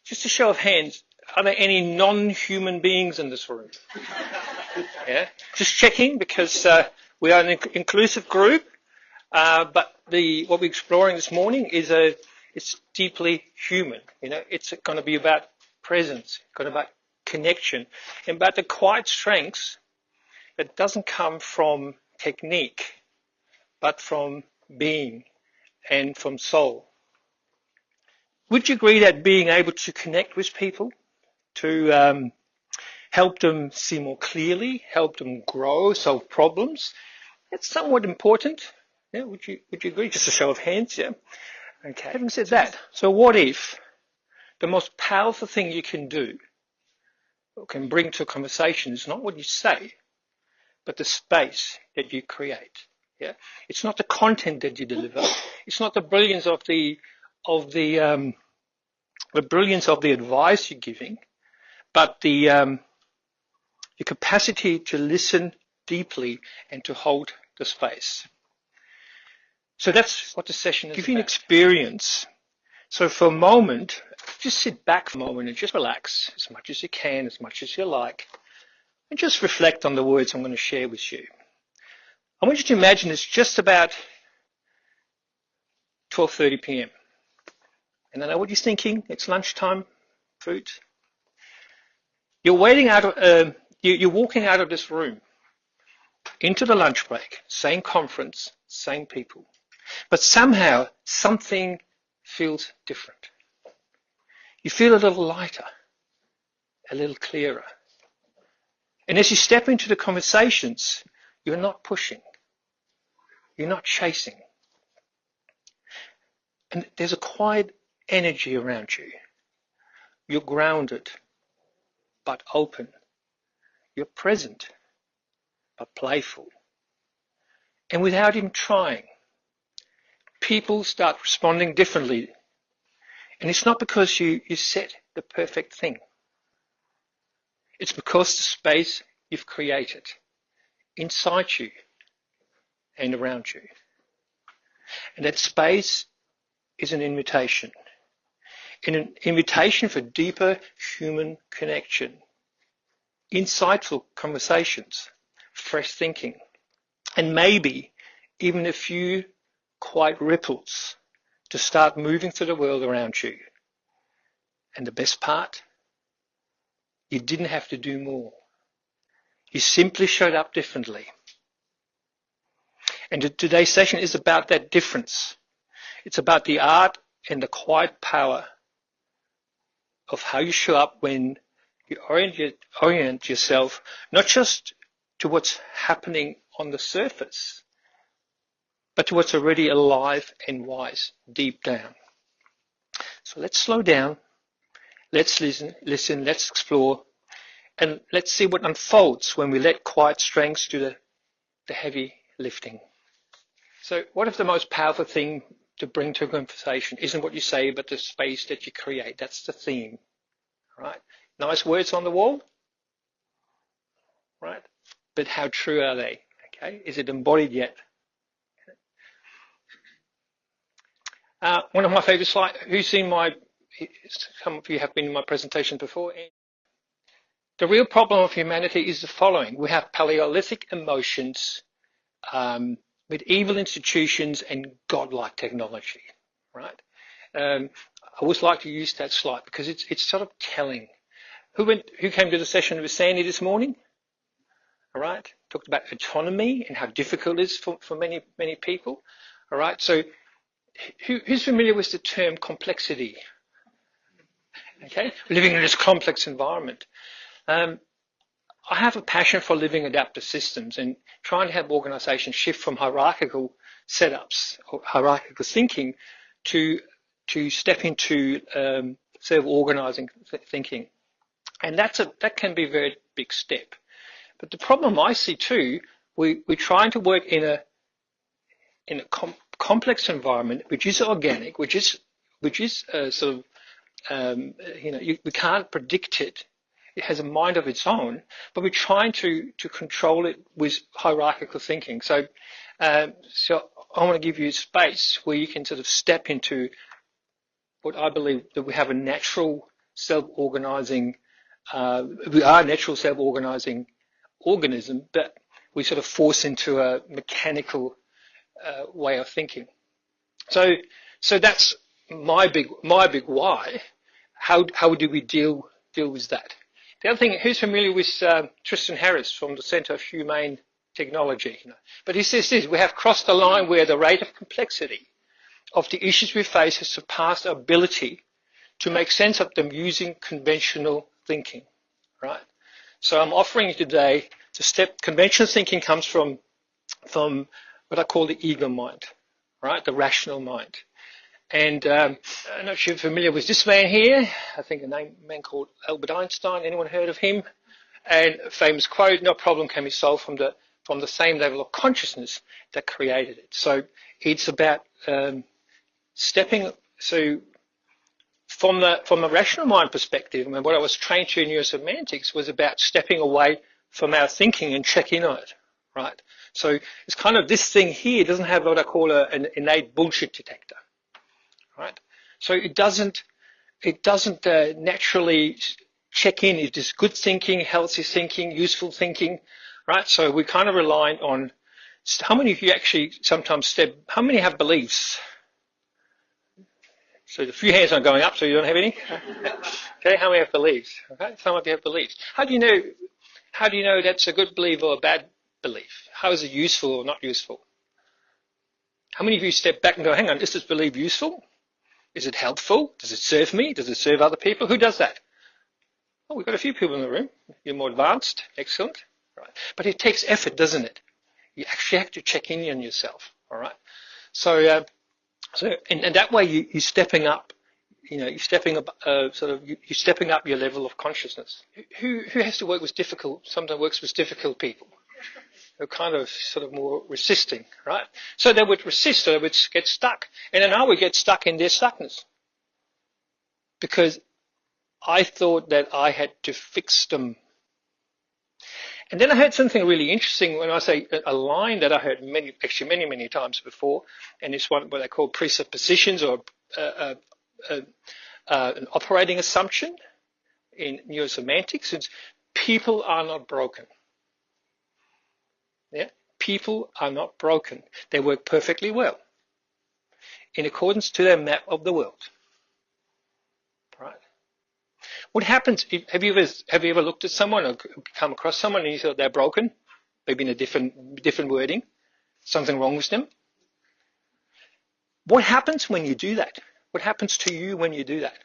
Just a show of hands, are there any non-human beings in this room? Yeah, just checking because we are an inclusive group, but what we're exploring this morning is it's deeply human. You know, it's going to be about presence, going to be about connection, and about the quiet strengths that doesn't come from technique, but from being and from soul. Would you agree that being able to connect with people, to help them see more clearly, help them grow, solve problems, it's somewhat important? Yeah, would you agree? Just a show of hands, yeah. Okay. Having said that, so what if the most powerful thing you can do or can bring to a conversation is not what you say, but the space that you create? Yeah, it's not the content that you deliver. It's not the brilliance of the brilliance of the advice you're giving, but the capacity to listen deeply and to hold the space. So that's what the session is. Give you an experience. So for a moment, just sit back for a moment and just relax as much as you can, as much as you like, and just reflect on the words I'm going to share with you. I want you to imagine it's just about 12:30 p.m. And I know what you're thinking. It's lunchtime, food. You're walking out of this room into the lunch break, same conference, same people. But somehow something feels different. You feel a little lighter, a little clearer. And as you step into the conversations, you're not pushing. You're not chasing. And there's a quiet energy around you. You're grounded, but open. You're present, but playful. And without even trying, people start responding differently. And it's not because you said the perfect thing. It's because the space you've created inside you and around you. And that space is an invitation. An invitation for deeper human connection, insightful conversations, fresh thinking, and maybe even a few quiet ripples to start moving through the world around you. And the best part, you didn't have to do more. You simply showed up differently. And today's session is about that difference. It's about the art and the quiet power of how you show up when you orient yourself, not just to what's happening on the surface, but to what's already alive and wise deep down. So let's slow down, let's listen, let's explore, and let's see what unfolds when we let quiet strengths do the heavy lifting. So what if the most powerful thing to bring to a conversation isn't what you say, but the space that you create? That's the theme, right? Nice words on the wall, right? But how true are they? Okay, is it embodied yet? One of my favorite slides. Who's seen some of you have been in my presentation before. The real problem of humanity is the following. We have Paleolithic emotions, medieval institutions, and godlike technology, right? I always like to use that slide because it's sort of telling. Who came to the session with Sandy this morning? All right, talked about autonomy and how difficult it is for many people. All right, so who's familiar with the term complexity? Okay, living in this complex environment. I have a passion for living adaptive systems and trying to help organizations shift from hierarchical setups or hierarchical thinking to step into self-organizing thinking. And that can be a very big step. But the problem I see too, we're trying to work in a complex environment which is organic, which is sort of we can't predict it. It has a mind of its own, but we're trying to control it with hierarchical thinking. So I want to give you space where you can sort of step into what I believe that we have a natural self-organizing, we are a natural self-organizing organism, but we sort of force into a mechanical way of thinking. So that's my big why. How do we deal with that? The other thing, who's familiar with Tristan Harris from the Centre of Humane Technology? But he says this: we have crossed the line where the rate of complexity of the issues we face has surpassed our ability to make sense of them using conventional thinking, right? So I'm offering you today the step. Conventional thinking comes from what I call the ego mind, right? The rational mind. And I'm not sure if you're familiar with this man here. I think a man called Albert Einstein. Anyone heard of him? And a famous quote: "No problem can be solved from the same level of consciousness that created it." So it's about stepping. So from a rational mind perspective, and what I was trained to in neurosemantics was about stepping away from our thinking and checking on it, right? So it's kind of this thing here doesn't have what I call an innate bullshit detector, right? So it doesn't naturally check in. It is good thinking, healthy thinking, useful thinking, right? So we kind of rely on how many of you actually sometimes how many have beliefs? So the few hands aren't going up, so you don't have any. Okay, how many have beliefs? Okay, some of you have beliefs. How do you know that's a good belief or a bad belief? How is it useful or not useful? How many of you step back and go, hang on, is this belief useful? Is it helpful? Does it serve me? Does it serve other people? Who does that? Oh, we've got a few people in the room. You're more advanced. Excellent. Right. But it takes effort, doesn't it? You actually have to check in on yourself. All right. So that way you're stepping up. You're stepping up. You're stepping up your level of consciousness. Who has to work with sometimes works with difficult people? They're kind of sort of more resisting, right? So they would resist, or they would get stuck. And then I would get stuck in their stuckness. Because I thought that I had to fix them. And then I heard something really interesting when I say a line that I heard many times before, and it's what they call presuppositions or an operating assumption in neurosemantics. It's people are not broken. Yeah? People are not broken. They work perfectly well in accordance to their map of the world. Right? What happens? Have you ever looked at someone or come across someone and you thought they're broken? Maybe in a different wording. Something wrong with them? What happens when you do that? What happens to you when you do that?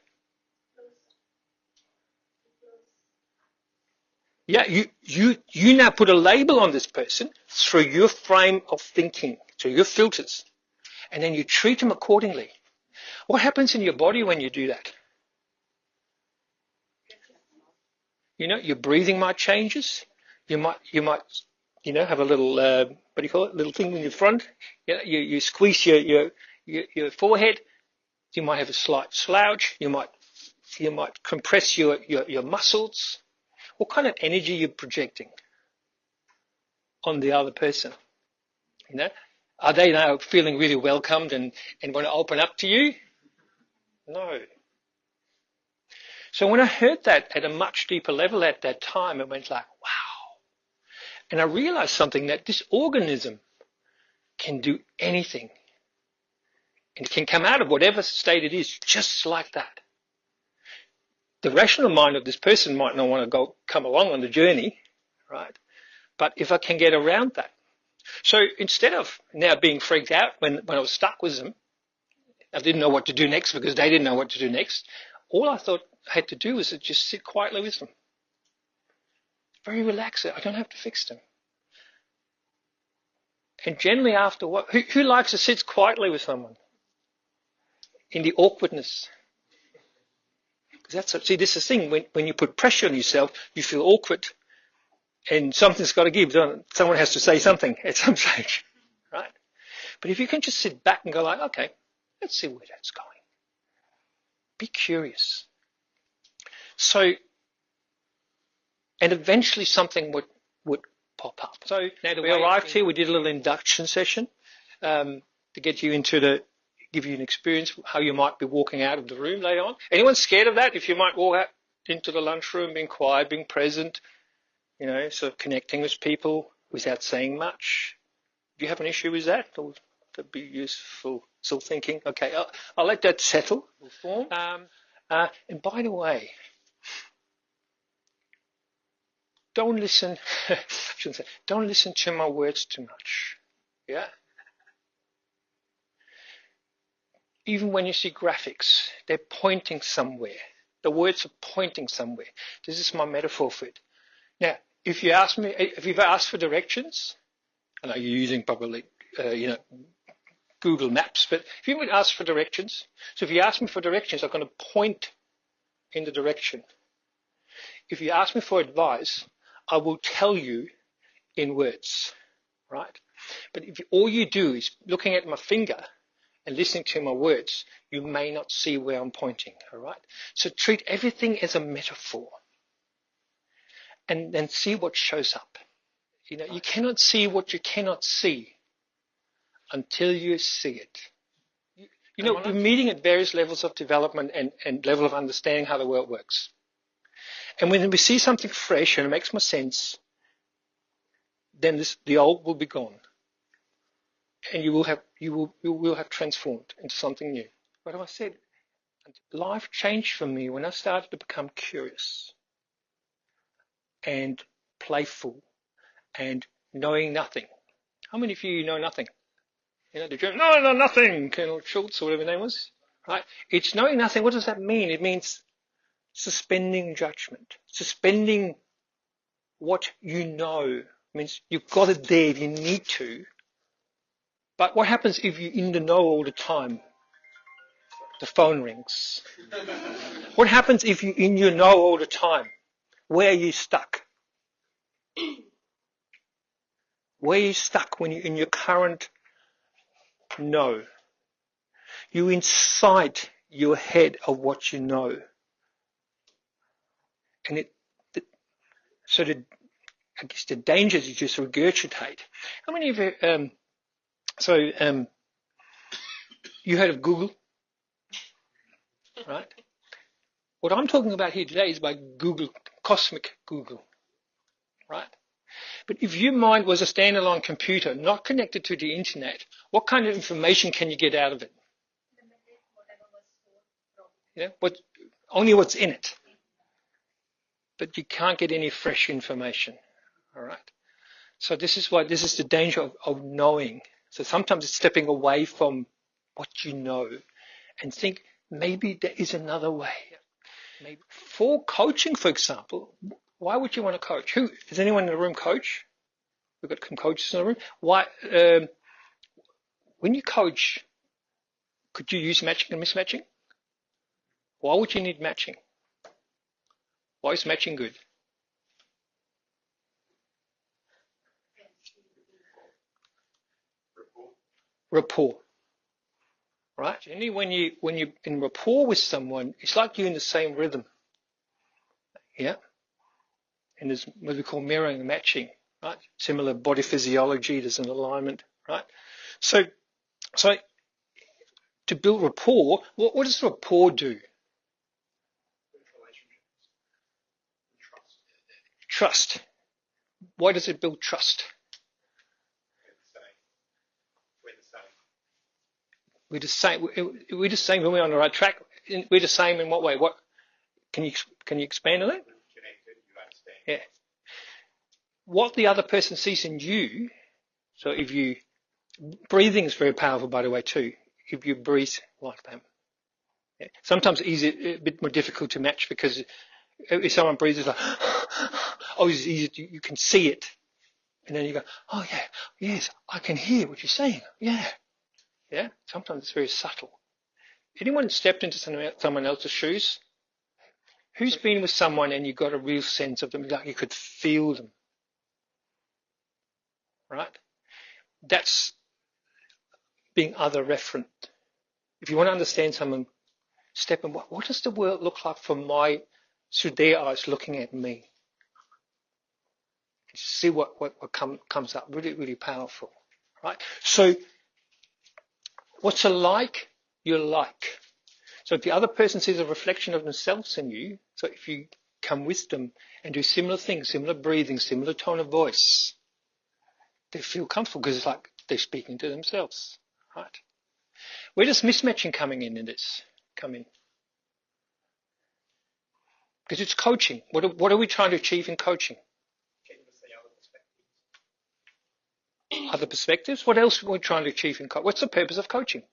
Yeah, you now put a label on this person through your frame of thinking, through your filters, and then you treat them accordingly. What happens in your body when you do that? Your breathing might changes. You might have a little little thing in your front. You squeeze your forehead. You might have a slight slouch. You might compress your muscles. What kind of energy are you projecting on the other person? Are they now feeling really welcomed and want to open up to you? No. So when I heard that at a much deeper level at that time, it went like, wow. And I realized something, that this organism can do anything. And it can come out of whatever state it is, just like that. The rational mind of this person might not want to come along on the journey, right? But if I can get around that. So instead of now being freaked out when I was stuck with them, I didn't know what to do next because they didn't know what to do next. All I thought I had to do was to just sit quietly with them. Very relaxed. I don't have to fix them. And generally after what, who likes to sit quietly with someone? In the awkwardness. This is the thing. When you put pressure on yourself, you feel awkward, and something's got to give. Someone has to say something at some stage, right? But if you can just sit back and go like, okay, let's see where that's going. Be curious. So, and eventually something would pop up. So now that we arrived here, we did a little induction session to get you into give you an experience how you might be walking out of the room later on. Anyone scared of that? If you might walk out into the lunchroom, being quiet, being present, sort of connecting with people without saying much. Do you have an issue with that? Or that'd be useful. Still thinking. Okay, I'll let that settle. And by the way, don't listen. I shouldn't say. Don't listen to my words too much. Yeah. Even when you see graphics, they're pointing somewhere. The words are pointing somewhere. This is my metaphor for it. Now, if you've asked for directions, I know you're using probably, Google Maps, but if you would ask for directions, so if you ask me for directions, I'm going to point in the direction. If you ask me for advice, I will tell you in words, right? But if all you do is looking at my finger and listening to my words, you may not see where I'm pointing, all right? So treat everything as a metaphor and then see what shows up. You cannot see what you cannot see until you see it. We're meeting at various levels of development and level of understanding how the world works. And when we see something fresh and it makes more sense, then the old will be gone. And you will have transformed into something new. But I said, life changed for me when I started to become curious and playful and knowing nothing. How many of you know nothing? The German, no, nothing, Colonel Schultz or whatever his name was. Right? It's knowing nothing. What does that mean? It means suspending judgment, suspending what you know. It means you've got it there if you need to. But what happens if you're in the know all the time? The phone rings. What happens if you're in your know all the time? Where are you stuck? Where are you stuck when you're in your current know? You're inside your head of what you know. And I guess the danger is you just regurgitate. How many of you, you heard of Google, right? What I'm talking about here today is by Google, cosmic Google, right? But if your mind was a standalone computer, not connected to the internet, what kind of information can you get out of it? Only what's in it. But you can't get any fresh information, all right? So this is the danger of knowing. So sometimes it's stepping away from what you know and think maybe there is another way. Maybe. For coaching, for example, why would you want to coach? Is anyone in the room coach? We've got some coaches in the room. Why? When you coach, could you use matching and mismatching? Why would you need matching? Why is matching good? Rapport. Right? Only when you're in rapport with someone, it's like you're in the same rhythm. Yeah? And there's what we call mirroring and matching, right? Similar body physiology, there's an alignment, right? So to build rapport, what does rapport do? Trust. Why does it build trust? We're the same when we're on the right track. We're the same in what way? What can you expand on that? Connected, you understand. Yeah. What the other person sees in you. So if you breathing is very powerful, by the way, too. If you breathe like that, yeah. Sometimes it's a bit more difficult to match because if someone breathes, it's like it's easy. You can see it, and then you go, oh yeah, yes, I can hear what you're saying. Yeah. Yeah, sometimes it's very subtle. Anyone stepped into someone else's shoes? Who's been with someone and you got a real sense of them, like you could feel them? Right? That's being other referent. If you want to understand someone, step in. What does the world look like through their eyes looking at me? See what comes up. Really, really powerful. Right? So what's it like you're like. So if the other person sees a reflection of themselves in you, so if you come with them and do similar things, similar breathing, similar tone of voice, they feel comfortable because it's like they're speaking to themselves, right? Where does mismatching in this come in? Because it's coaching. What are we trying to achieve in coaching? Other perspectives? What else are we trying to achieve in coaching? What's the purpose of coaching?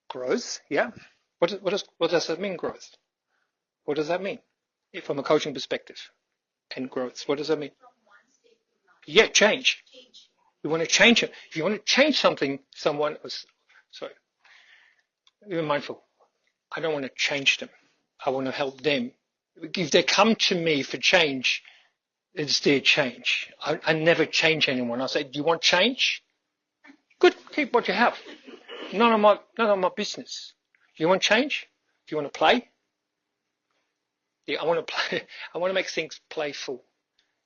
Growth, yeah. What does that mean, growth? What does that mean from a coaching perspective? And growth, what does that mean? Yeah, change. You want to change it. If you want to change something, sorry, be mindful. I don't want to change them. I want to help them. If they come to me for change, it's their change. I never change anyone. I say, do you want change? Good, keep what you have. None of my business. Do you want change? Do you want to play? Yeah, I want to play. I want to make things playful.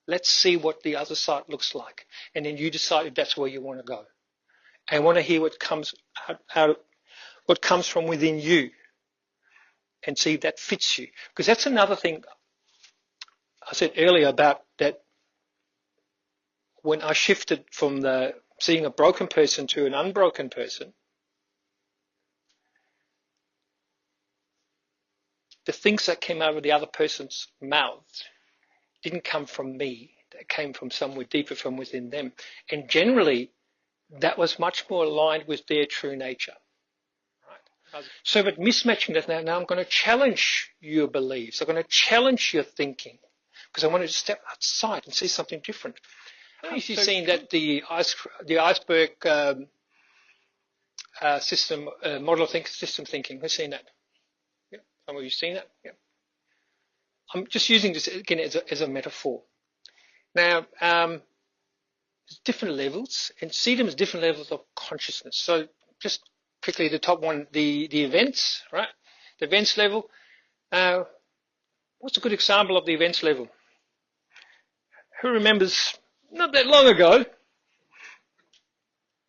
Let's see what the other side looks like, and then you decide if that's where you want to go. I want to hear what comes what comes from within you, and see if that fits you. Because that's another thing I said earlier about that. When I shifted from seeing a broken person to an unbroken person, the things that came out of the other person's mouth didn't come from me. They came from somewhere deeper from within them. And generally, that was much more aligned with their true nature. Right? So, but mismatching that now I'm going to challenge your beliefs. I'm going to challenge your thinking because I want to step outside and see something different. How many of you seen that the iceberg system, model of system thinking? Who's seen that? Yeah. Some of you seen that? Yeah. I'm just using this again as a metaphor. Now, there's different levels, and see them as different levels of consciousness. So just quickly, the top one, the events, right? The events level. What's a good example of the events level? Who remembers not that long ago,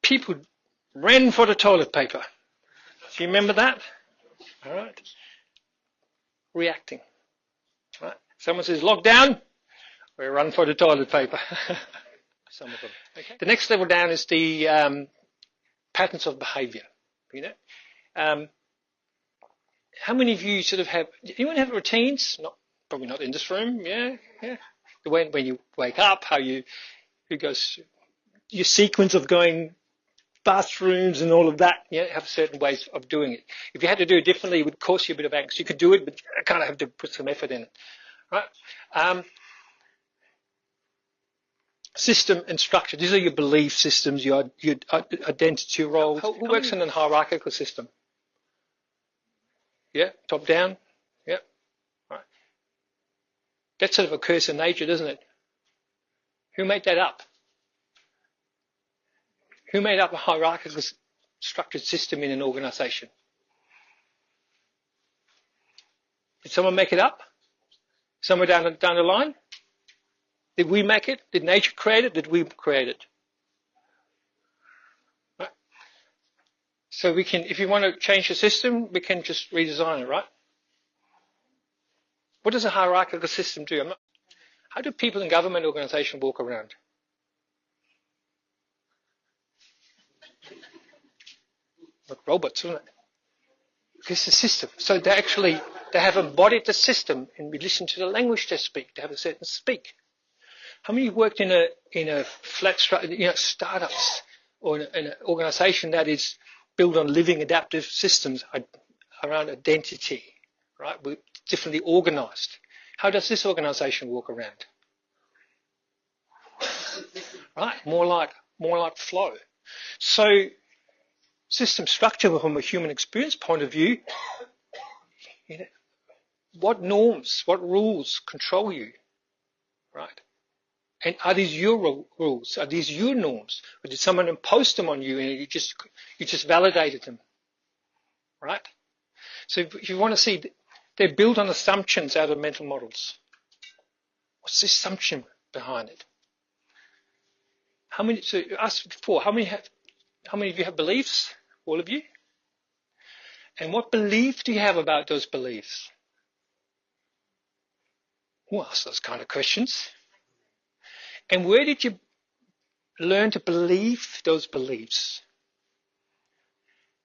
people ran for the toilet paper. Do you remember that? All right. Reacting. Right. Someone says lockdown, we run for the toilet paper. Some of them. Okay. The next level down is the patterns of behaviour. You know, how many of you sort of have? Anyone have routines? Probably not in this room. Yeah. When you wake up, who goes, your sequence of going bathrooms and all of that. Yeah, have certain ways of doing it. If you had to do it differently, it would cost you a bit of angst. You could do it, but you kind of have to put some effort in it. Right? System and structure. These are your belief systems, your identity roles. Who works in a hierarchical system? Yeah, top down. Yeah, right. That sort of occurs in nature, doesn't it? Who made that up? Who made up a hierarchical structured system in an organization? Did someone make it up? Somewhere down the line? Did we make it? Did nature create it? Did we create it? Right? So we can, if you want to change the system, we can just redesign it, right? What does a hierarchical system do? How do people in government organizations walk around? Like robots, isn't it? It's a system. So they have embodied the system and we listen to the language they speak. They have a certain speak. How many worked in a flat structure, startups or in an organization that is built on living adaptive systems around identity, right? We're differently organized. How does this organization walk around? Right? More like flow. So system structure from a human experience point of view, what norms, what rules control you, right? And are these your rules? Are these your norms? Or did someone impose them on you and you just validated them, right? So if you want to see, they're built on assumptions out of mental models. What's the assumption behind it? So you asked before, how many How many of you have beliefs? All of you? And what belief do you have about those beliefs? Who asked those kind of questions? And where did you learn to believe those beliefs?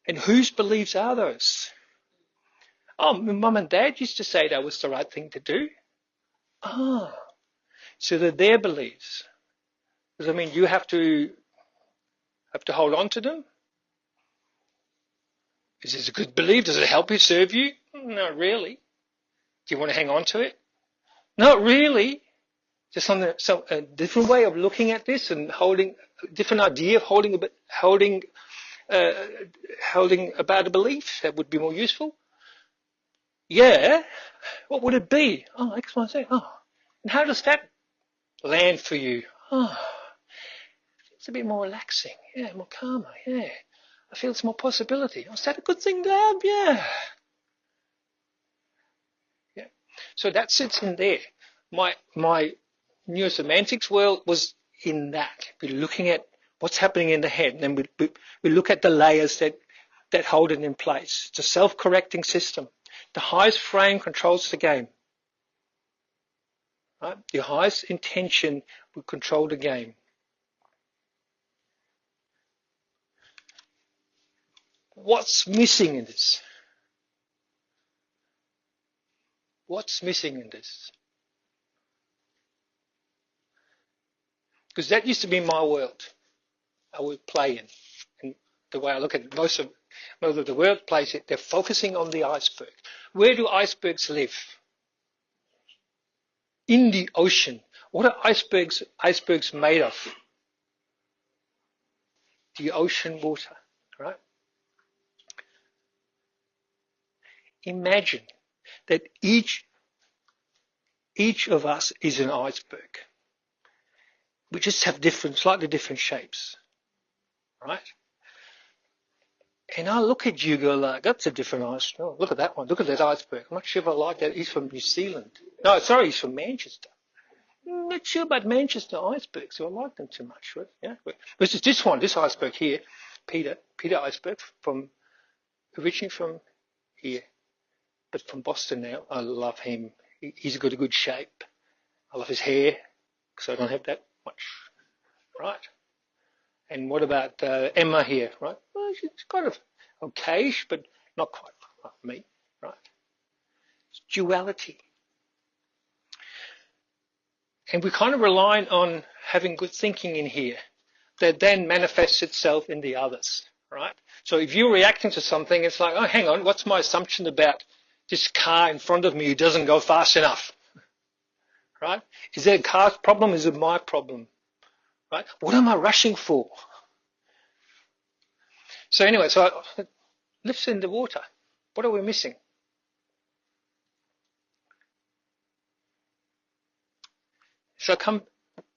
And whose beliefs are those? Oh, my mum and dad used to say that was the right thing to do. Ah, so they're their beliefs. Does that mean you have to hold on to them? Is this a good belief? Does it help you, serve you? Not really. Do you want to hang on to it? Not really. Just on a different way of looking at this and holding a different idea of holding about a belief that would be more useful. Yeah. What would it be? Oh, X, Y, Z. Oh, and how does that land for you? Oh, it's a bit more relaxing. Yeah, more calmer. Yeah. I feel it's more possibility. Oh, is that a good thing to have? Yeah. Yeah. So that sits in there. My neurosemantics world was in that. We're looking at what's happening in the head, and then we look at the layers that hold it in place. It's a self-correcting system. The highest frame controls the game. Right? Your highest intention will control the game. What's missing in this? What's missing in this? Because that used to be my world. I would play in. And the way I look at it, most of the world plays it, they're focusing on the iceberg. Where do icebergs live? In the ocean. What are icebergs made of? The ocean water, right? Imagine that each of us is an iceberg. We just have slightly different shapes, right? And I look at you, go like, that's a different iceberg. Oh, look at that one. Look at that iceberg. I'm not sure if I like that. He's from New Zealand. No, sorry, he's from Manchester. I'm not sure about Manchester icebergs, so I like them too much. Right? Yeah, versus this iceberg here, Peter iceberg, originally from here, but from Boston now. I love him. He's got a good shape. I love his hair, because I don't have that much, right? And what about Emma here, right? Well, she's kind of okayish, but not quite like me, right? It's duality. And we're kind of relying on having good thinking in here that then manifests itself in the others, right? So if you're reacting to something, it's like, oh, hang on, what's my assumption about this car in front of me who doesn't go fast enough, right? Is it a car's problem? Is it my problem, right? What am I rushing for? So anyway, lifts in the water. What are we missing? So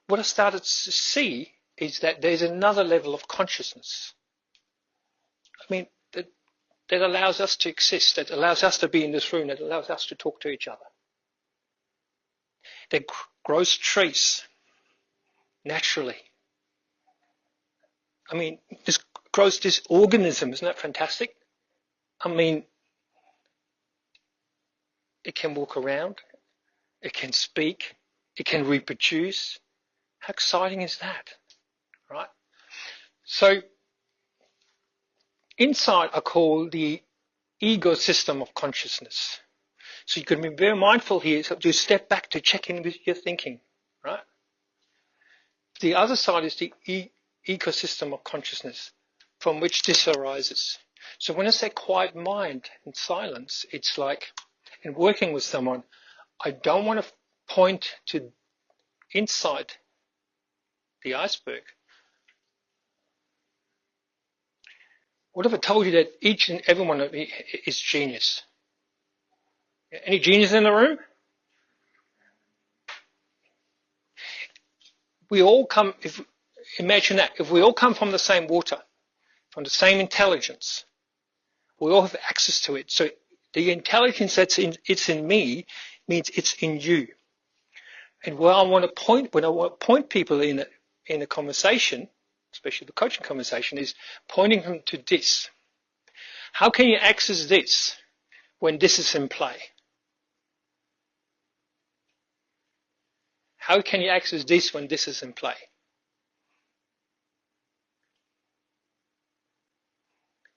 what I started to see is that there's another level of consciousness. I mean, that allows us to exist, that allows us to be in this room, that allows us to talk to each other. That grows trees naturally. I mean, this grows this organism, isn't that fantastic? I mean, it can walk around, it can speak, it can reproduce. How exciting is that, right? So inside I call the ecosystem of consciousness. So you can be very mindful here to step back to check in with your thinking, right? The other side is the ecosystem of consciousness from which this arises. So when I say quiet mind and silence, it's like in working with someone, I don't want to point to inside the iceberg. What if I told you that each and every one of you is genius? Any genius in the room? We all come, imagine that, if we all come from the same water, from the same intelligence, we all have access to it. So the intelligence it's in me means it's in you. And when I want to point people in a conversation, especially the coaching conversation, is pointing them to this. How can you access this when this is in play? How can you access this when this is in play?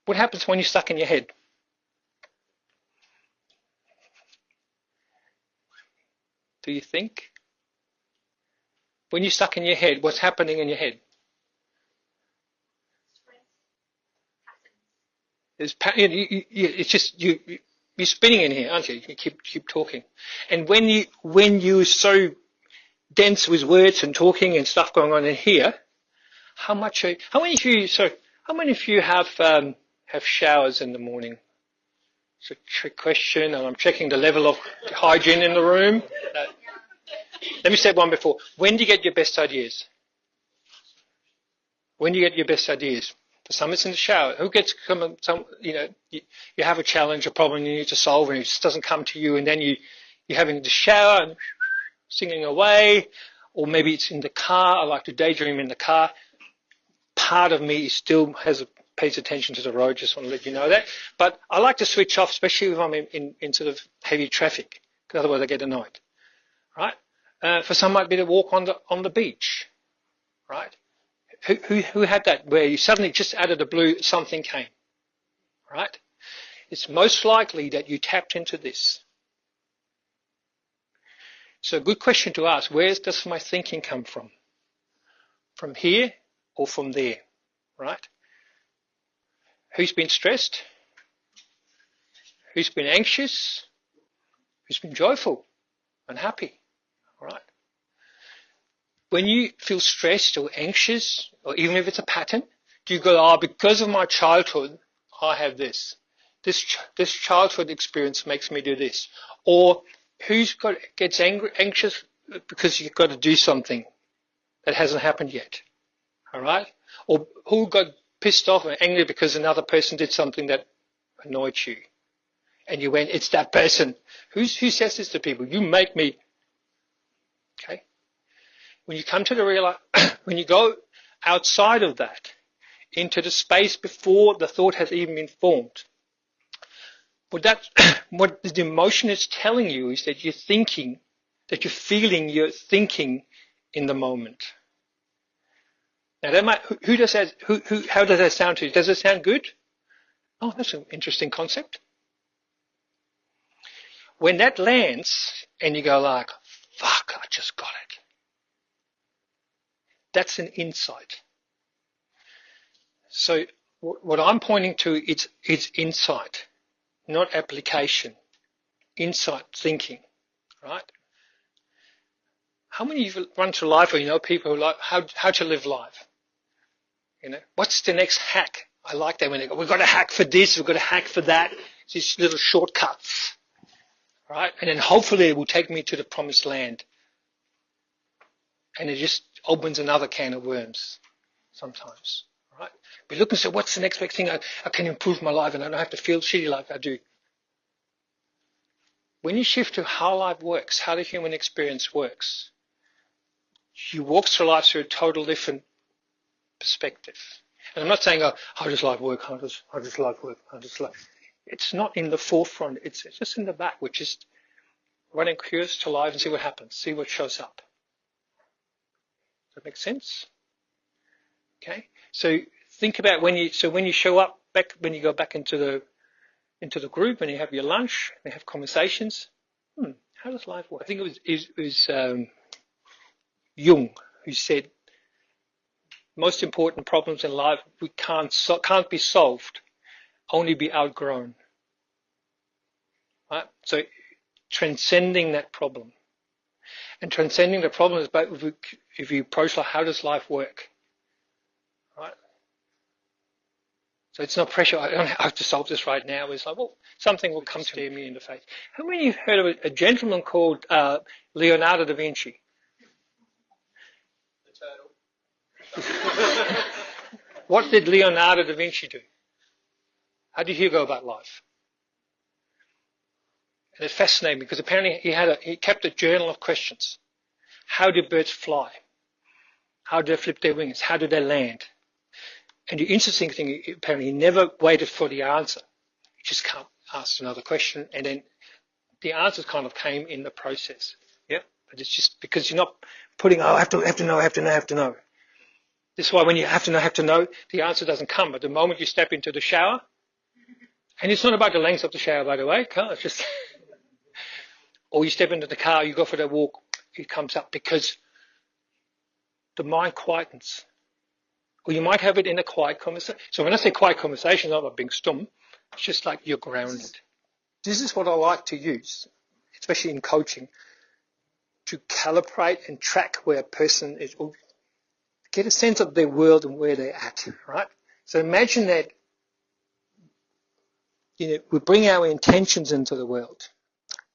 What happens when you're stuck in your head? Do you think? When you're stuck in your head, what's happening in your head? It's just you're spinning in here, aren't you? You keep talking, and when you're so dense with words and talking and stuff going on in here, how many of you have showers in the morning? It's a trick question, and I'm checking the level of hygiene in the room. Let me say one before. When do you get your best ideas? When do you get your best ideas? For some, it's in the shower. Who gets you have a challenge, a problem you need to solve, and it just doesn't come to you, and then you're having the shower and singing away, or maybe it's in the car. I like to daydream in the car. Part of me still pays attention to the road. Just want to let you know that. But I like to switch off, especially if I'm in sort of heavy traffic, because otherwise I get annoyed. Right? For some, might be to walk on the beach. Right? Who had that where you suddenly just out of the blue something came, right? It's most likely that you tapped into this. So a good question to ask, where does my thinking come from? From here or from there, right? Who's been stressed? Who's been anxious? Who's been joyful and happy, right? When you feel stressed or anxious, or even if it's a pattern, do you go, because of my childhood, I have this. This childhood experience makes me do this. Or gets anxious because you've got to do something that hasn't happened yet. All right? Or who got pissed off and angry because another person did something that annoyed you. And you went, it's that person. Who says this to people? You make me. Okay? When you come to when you go outside of that, into the space before the thought has even been formed, what the emotion is telling you is that you're thinking, that you're feeling, you're thinking in the moment. Now, how does that sound to you? Does it sound good? Oh, that's an interesting concept. When that lands and you go like, fuck, I just got it. That's an insight. So what I'm pointing to, it's insight, not application. Insight thinking, right? How many of you run through life or you know people who like how to live life? You know, what's the next hack? I like that when they go, we've got a hack for this, we've got a hack for that. These little shortcuts, right? And then hopefully it will take me to the promised land. And it just opens another can of worms sometimes, right? We look and say, what's the next big thing? I can improve my life and I don't have to feel shitty like I do. When you shift to how life works, how the human experience works, you walk through life through a total different perspective. And I'm not saying, how does life work? How does life work? How does life? It's not in the forefront. It's just in the back. We're just running curious to life and see what happens, see what shows up. Does that make sense? Okay. So think about when you show up back, when you go back into the group and you have your lunch and you have conversations. How does life work? I think it was Jung who said, most important problems in life we can't be solved, only be outgrown. Right? So transcending that problem. And transcending the problem is about if you approach like, how does life work? Right? So it's not pressure. I don't have to solve this right now. It's like, well, something will come to me in the face. How many of you have heard of a gentleman called Leonardo da Vinci? The turtle. What did Leonardo da Vinci do? How did he go about life? And it's fascinating because apparently he kept a journal of questions. How do birds fly? How do they flip their wings? How do they land? And the interesting thing, apparently he never waited for the answer. He just asked another question, and then the answers kind of came in the process. Yeah, but it's just because you're not putting, I have to know. This is why when you have to know, the answer doesn't come. But the moment you step into the shower, and it's not about the length of the shower, by the way, it's just, or you step into the car, you go for that walk, it comes up because the mind quietens. Or you might have it in a quiet conversation. So when I say quiet conversation, not about being stum, it's just like you're grounded. This is what I like to use, especially in coaching, to calibrate and track where a person is, or get a sense of their world and where they're at, right? So imagine that, we bring our intentions into the world.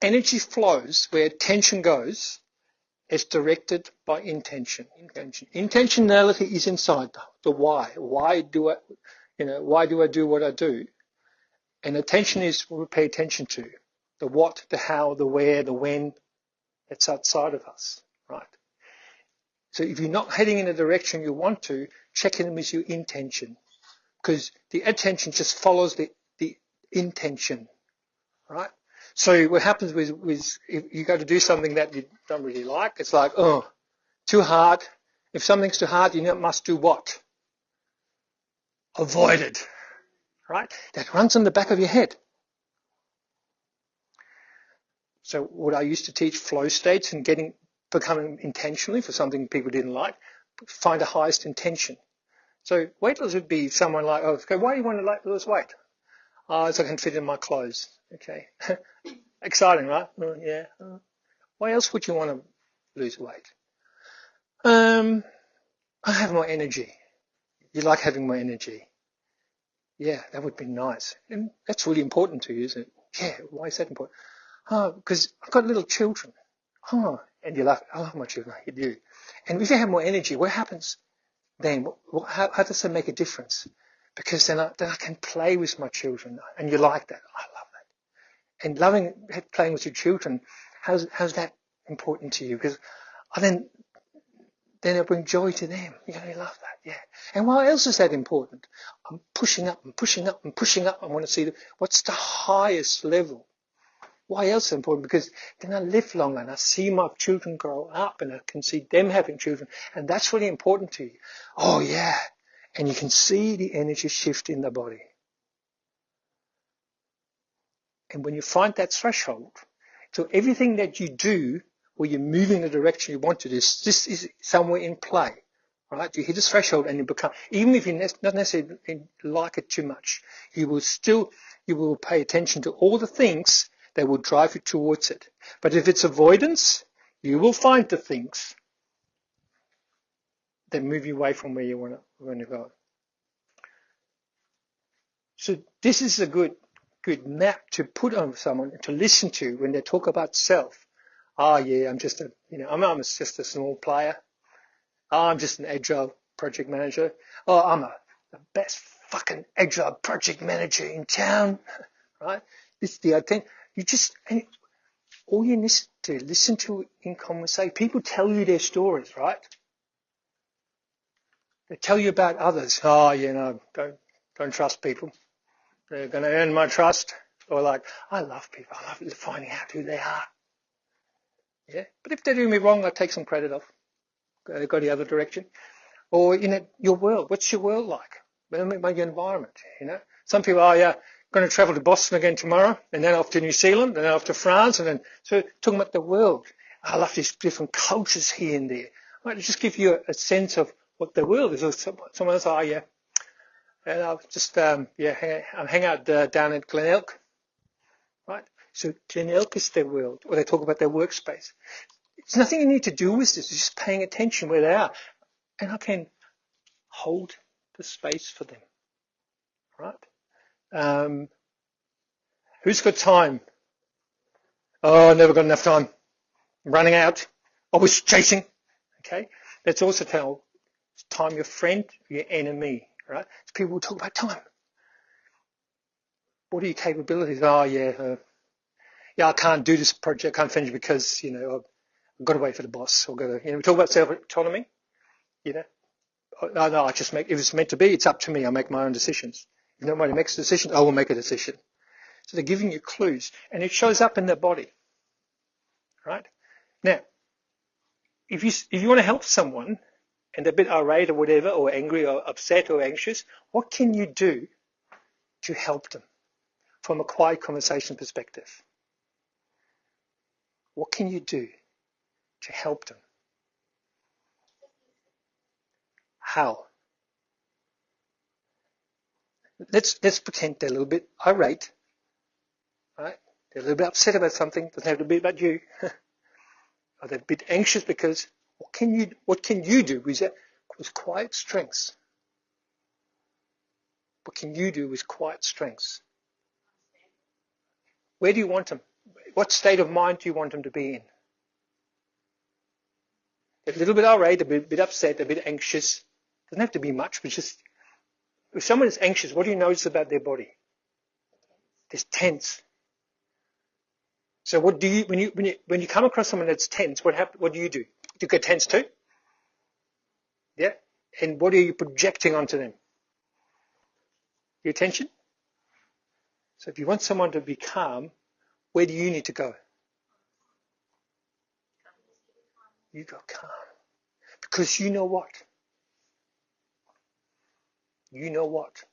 Energy flows where attention goes is directed by intention. Intentionality is inside the why. Why do I do what I do? And attention is what we pay attention to. The what, the how, the where, the when. It's outside of us, right? So if you're not heading in the direction you want to, check in with your intention. Because the attention just follows the intention, right? So what happens with if you go to do something that you don't really like, it's like, oh, too hard. If something's too hard, you must do what? Avoid it, right? That runs in the back of your head. So what I used to teach flow states and becoming intentionally for something people didn't like, find the highest intention. So weight loss would be someone like, oh, okay, why do you want to lose weight? Oh, so I can fit in my clothes. Okay. Exciting, right? Oh, yeah. Why else would you want to lose weight? I have more energy. You like having more energy. Yeah, that would be nice. And that's really important to you, isn't it? Yeah, why is that important? Oh, because I've got little children. Oh, and you're like, oh, how much you do. And if you have more energy, what happens then? How does that make a difference? Because then I can play with my children. And you like that. I love that. And playing with your children, how's that important to you? Because then it brings joy to them. You love that, yeah. And why else is that important? I'm pushing up and pushing up and pushing up. I want to see what's the highest level. Why else is it important? Because then I live longer and I see my children grow up and I can see them having children. And that's really important to you. Oh, yeah. And you can see the energy shift in the body. And when you find that threshold, so everything that you do where you're moving the direction you want to, this is somewhere in play, right? You hit this threshold and you become, even if you not necessarily like it too much, you will pay attention to all the things that will drive you towards it. But if it's avoidance, you will find the things that move you away from where you want to go. So this is a good map to put on someone to listen to when they talk about self. Oh yeah, I'm just I'm just a small player. Oh, I'm just an agile project manager. Oh, I'm the best fucking agile project manager in town, right? This is the thing. All you need to listen to in conversation. People tell you their stories, right? They tell you about others. Oh, don't trust people. They're going to earn my trust. Or like, I love people. I love finding out who they are. Yeah. But if they do me wrong, I take some credit off. Go the other direction. Or, your world. What's your world like? My environment, Some people, going to travel to Boston again tomorrow, and then off to New Zealand, and then off to France, and then, so talking about the world. I love these different cultures here and there. Right? Just give you a sense of what the world is. Or someone else, and I'll just, hang out down at Glenelg, right? So Glenelg is their world, or they talk about their workspace. It's nothing you need to do with this. It's just paying attention where they are. And I can hold the space for them, right? Who's got time? Oh, I never got enough time. I'm running out. Always chasing. Okay? Let's also tell time your friend, your enemy, right? So people will talk about time. What are your capabilities? Oh, I can't do this project, I can't finish because, I've got to wait for the boss. We talk about self-autonomy, no, I just make, if it's meant to be, it's up to me. I make my own decisions. If nobody makes a decision, I will make a decision. So they're giving you clues, and it shows up in their body, right? Now, if you want to help someone, and they're a bit irate or whatever, or angry or upset or anxious, what can you do to help them from a quiet conversation perspective? What can you do to help them? How? Let's pretend they're a little bit irate, right? They're a little bit upset about something. Doesn't have to be about you. Or they're a bit anxious because what can you do with quiet strengths? What can you do with quiet strengths? Where do you want them? What state of mind do you want them to be in? They're a little bit irate, a bit upset, a bit anxious. Doesn't have to be much, but just if someone is anxious, what do you notice about their body? It's tense. So what do you when you come across someone that's tense, what do you do? Do you get tense too? Yeah? And what are you projecting onto them? Your attention? So if you want someone to be calm, where do you need to go? You go calm. Because you know what? You know what?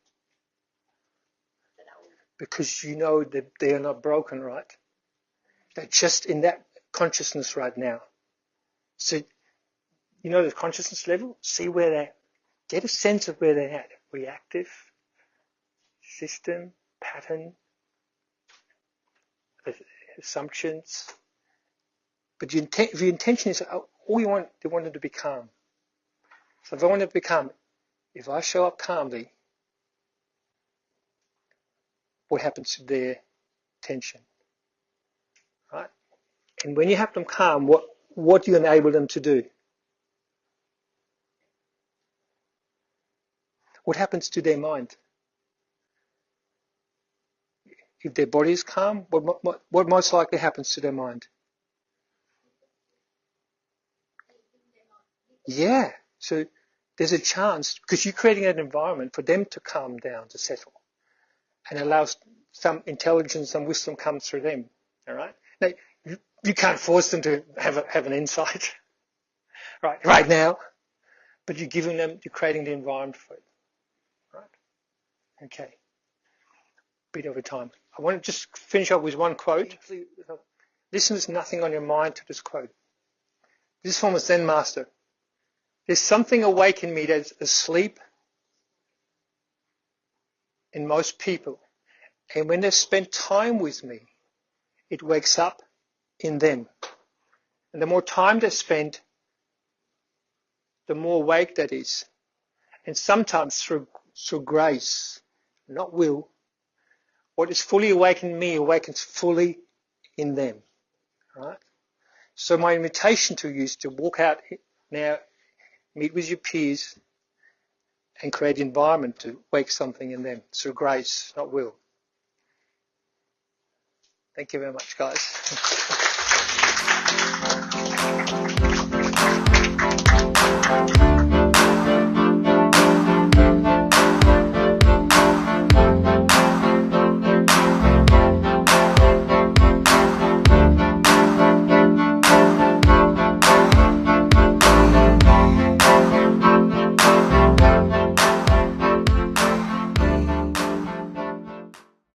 Because you know that they are not broken, right? They're just in that consciousness right now. So, you know the consciousness level? See where they're, get a sense of where they're at. Reactive, system, pattern, assumptions. But if your intention is, all you want, they want them to be calm. So if I want them to be calm, if I show up calmly, what happens to their tension? Right? And when you have them calm, what do you enable them to do? What happens to their mind? If their body is calm, what most likely happens to their mind? Yeah. So there's a chance, because you're creating an environment for them to calm down, to settle, and allows some intelligence, some wisdom comes through them. All right. Now, you can't force them to have an insight right now, but you're creating the environment for it. Right. Okay. Bit over time. I want to just finish up with one quote. Listen, there's nothing on your mind to this quote. This is from a Zen master. There's something awake in me that's asleep in most people. And when they've spent time with me, it wakes up in them. And the more time they spend, the more awake that is. And sometimes through grace, not will, what is fully awake in me awakens fully in them. Right? So my invitation to you is to walk out now, meet with your peers, and create an environment to wake something in them through grace, not will. Thank you very much, guys.